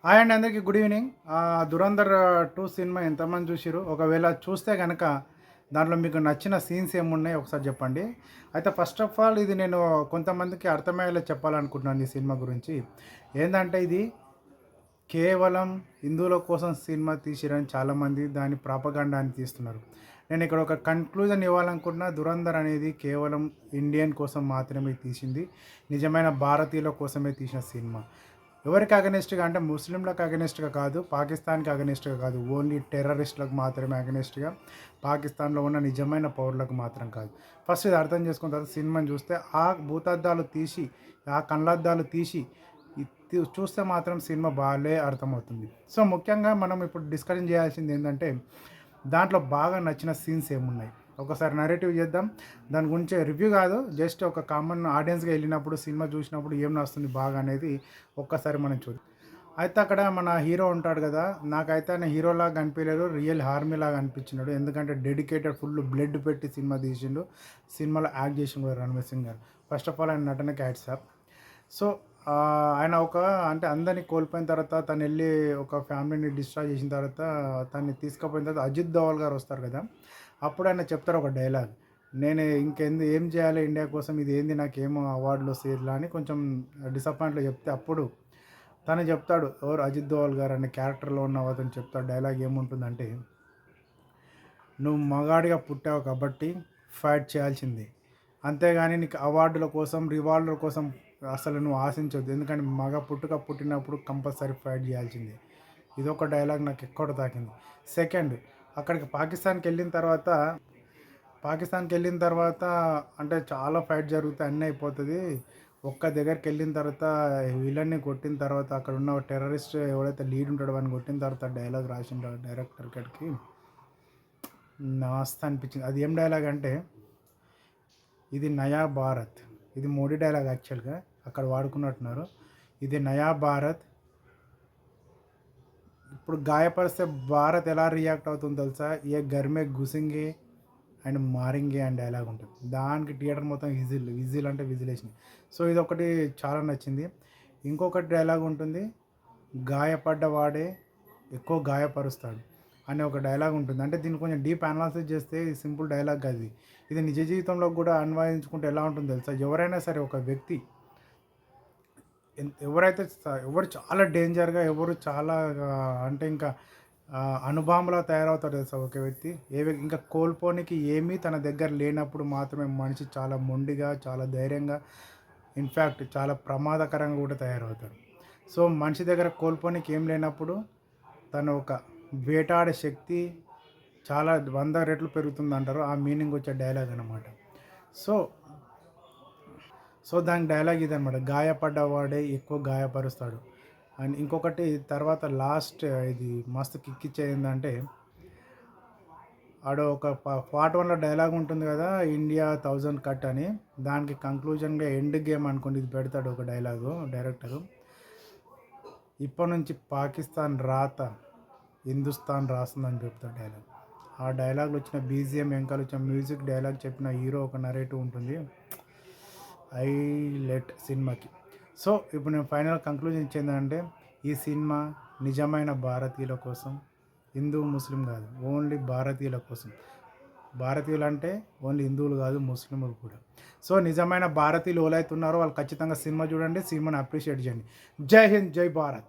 Hi అండి, అందరికీ good evening. 'Dhurandhar 2' cinema ఎంతమంది చూసిర్రు? ఒకవేళ చూస్తే గనక దాంట్లో మీకు నచ్చిన సీన్స్ ఏమున్నాయి ఒకసారి చెప్పండి. అయితే ఫస్ట్ ఆఫ్ ఆల్ ఇది నేను కొంతమందికి అర్థమయ్యేలా చెప్పాలనుకుంటున్నాను ఈ సినిమా గురించి. ఏందంటే ఇది కేవలం హిందువుల కోసం సినిమా తీసిరని చాలామంది దాని ప్రాపగండా అని తీస్తున్నారు. నేను ఇక్కడ ఒక కన్క్లూజన్ ఇవ్వాలనుకుంటున్నా. 'ధురంధర్' అనేది కేవలం ఇండియన్ కోసం మాత్రమే తీసింది. నిజమైన భారతీయుల కోసమే తీసిన సినిమా. ఎవరికి అగనెస్ట్‌గా అంటే ముస్లింలకు అగనెస్ట్‌గా కాదు, పాకిస్తాన్‌కి అగనెస్ట్‌గా కాదు. ఓన్లీ టెర్రరిస్ట్‌లకు మాత్రమే అగనెస్ట్‌గా, పాకిస్తాన్‌లో ఉన్న నిజమైన పౌరులకు మాత్రం కాదు. ఫస్ట్ ఇది అర్థం చేసుకున్న తర్వాత సినిమాని చూస్తే ఆ భూతద్దాలు తీసి, ఆ కళ్ళద్దాలు తీసి చూస్తే మాత్రం సినిమా బాలే అర్థమవుతుంది. సో, ముఖ్యంగా మనం ఇప్పుడు డిస్కషన్ చేయాల్సింది ఏందంటే దాంట్లో బాగా నచ్చిన సీన్స్ ఏమున్నాయి? ఒకసారి నరేటివ్ చేద్దాం. దాని గురించి రివ్యూ కాదు, జస్ట్ ఒక కామన్ ఆడియన్స్‌గా ఎళ్ళినప్పుడు సినిమా చూసినప్పుడు ఏం నచ్చుతుంది బాగా అనేది ఒక్కసారి మనం చూద్దాం. అయితే అక్కడ మన హీరో ఉంటాడు కదా! నాకైతే ఆయన హీరోలాగా అనిపియలేదు. రియల్ ఆర్మీలాగా అనిపించినాడు. ఎందుకంటే డెడికేటెడ్ ఫుల్ బ్లడ్ పెట్టి సినిమా తీసిండు. సినిమాలో యాక్ట్ చేసిండు కూడా రణవీర్ సింగ్ గారు. ఫస్ట్ ఆఫ్ ఆల్ ఆయన నటనకి హ్యాట్స్ ఆఫ్. సో, ఆయన అంటే అందరిని కోల్పోయిన తర్వాత తనెళ్ళి ఒక ఫ్యామిలీని డిస్ట్రాయ్ చేసిన తర్వాత తనని తీసుకుపోయిన తర్వాత అజిత్ దోవల్ గారు వస్తారు కదా! అప్పుడు ఆయన చెప్తారు ఒక డైలాగ్. నేను ఏం చేయాలి ఇండియా కోసం, ఇది ఏంది నాకేమో అవార్డులు వస్తాయి ఇట్లా అని కొంచెం డిసప్పాయింట్‌లో చెప్తే అప్పుడు తను చెప్తాడు. ఎవరు అజిత్ దోవల్ గారు అనే క్యారెక్టర్‌లో ఉన్న అతను చెప్తాడు డైలాగ్ ఏముంటుందంటే, "నువ్వు మగాడిగా పుట్టావు కాబట్టి ఫైట్ చేయాల్సిందే. అంతేగాని నీకు అవార్డుల కోసం, రివార్డుల కోసం అసలు నువ్వు ఆశించొద్దు. ఎందుకంటే పుట్టినప్పుడు కంపల్సరీ ఫైట్ చేయాల్సిందే." ఇదొక డైలాగ్ నాకు ఎక్కడ తాకింది. సెకండ్, అక్కడికి పాకిస్తాన్‌కెళ్ళిన తర్వాత అంటే చాలా ఫైట్ జరుగుతాయి, అన్నీ అయిపోతది. ఒక్క దగ్గరికెళ్ళిన తర్వాత విలన్ని కొట్టిన తర్వాత అక్కడున్న టెర్రరిస్ట్ ఎవడైతే లీడ్ ఉంటాడో వాడిని కొట్టిన తర్వాత డైలాగ్ రాసిండో డైరెక్టర్ అక్కడికి మస్త్ అనిపించింది. అది ఏం డైలాగ్ అంటే, ఇది నయా భారత్. ఇది మోడీ డైలాగ్ యాక్చువల్‌గా. అక్కడ వాడుకున్నట్టున్నారు. ఇది నయా భారత్. ఇప్పుడు గాయపరిస్తే భారత్ ఎలా రియాక్ట్ అవుతుందో తెలుసా? ఏ ఘర్ మే ఘుసేంగే అండ్ మారింగే అని డైలాగ్ ఉంటుంది. దానికి థియేటర్ మొత్తం విజిల్ అంటే విజిలేసినాయి. సో, ఇదొకటి చాలా నచ్చింది. ఇంకొకటి డైలాగ్ ఉంటుంది. గాయపడ్డవాడే ఎక్కువ గాయపరుస్తాడు అనే ఒక డైలాగ్ ఉంటుంది. అంటే దీన్ని కొంచెం డీప్ అనాలిసిస్ చేస్తే ఇది సింపుల్ డైలాగ్ కాదు ఇది. ఇది నిజ జీవితంలో కూడా అన్వయించుకుంటే ఎలా ఉంటుందో తెలుసా? ఎవరైనా సరే ఒక వ్యక్తి ఎవరైతే ఎవరు చాలా డేంజర్‌గా, ఎవరు చాలా అంటే ఇంకా అణుబాంబులా తయారవుతాడు తెలుసా ఒక వ్యక్తి. ఇంకా కోల్పోనికి ఏమీ తన దగ్గర లేనప్పుడు మాత్రమే మనిషి చాలా మొండిగా, చాలా ధైర్యంగా, ఇన్‌ఫాక్ట్ చాలా ప్రమాదకరంగా కూడా తయారవుతాడు. సో, మనిషి దగ్గర కోల్పోనికి ఏం లేనప్పుడు తను ఒక వేటాడే శక్తి చాలా 100 రెట్లు పెరుగుతుందంటారు. ఆ మీనింగ్ వచ్చే డైలాగ్ అనమాట. సో సో, దాని డైలాగ్ ఇదనమాట. గాయపడ్డవాడే ఎక్కువ గాయపరుస్తాడు. అండ్ ఇంకొకటి తర్వాత లాస్ట్ ఇది మస్తు కిక్కిచ్చేదేందంటే, ఆడ ఒక పార్ట్ 1లో డైలాగ్ ఉంటుంది కదా! ఇండియా 1000 కట్ అని. దానికి కంక్లూజన్‌గా ఎండ్ గేమ్ అనుకోండి ఇది పెడతాడు ఒక డైలాగు డైరెక్టరు. ఇప్పటి నుంచి పాకిస్తాన్ రాత హిందుస్థాన్ రాస్తుందని చెప్తాడు డైలాగ్. ఆ డైలాగ్‌లో వచ్చిన బీజీఎం వెనకాల వచ్చిన మ్యూజిక్, డైలాగ్ చెప్పిన హీరో ఒక నరేటివ్ ఉంటుంది. హైలైట్ సినిమాకి. సో, ఇప్పుడు నేను ఫైనల్ కంక్లూజన్ ఇచ్చేందంటే, ఈ సినిమా నిజమైన భారతీయుల కోసం, హిందూ, ముస్లిం కాదు, ఓన్లీ భారతీయుల కోసం. భారతీయులంటే ఓన్లీ హిందువులు కాదు, ముస్లింలు కూడా. సో, నిజమైన భారతీయులు ఎవరైతే ఉన్నారో వాళ్ళు ఖచ్చితంగా సినిమా చూడండి, సినిమాని అప్రిషియేట్ చేయండి. జై హింద్, జై భారత్.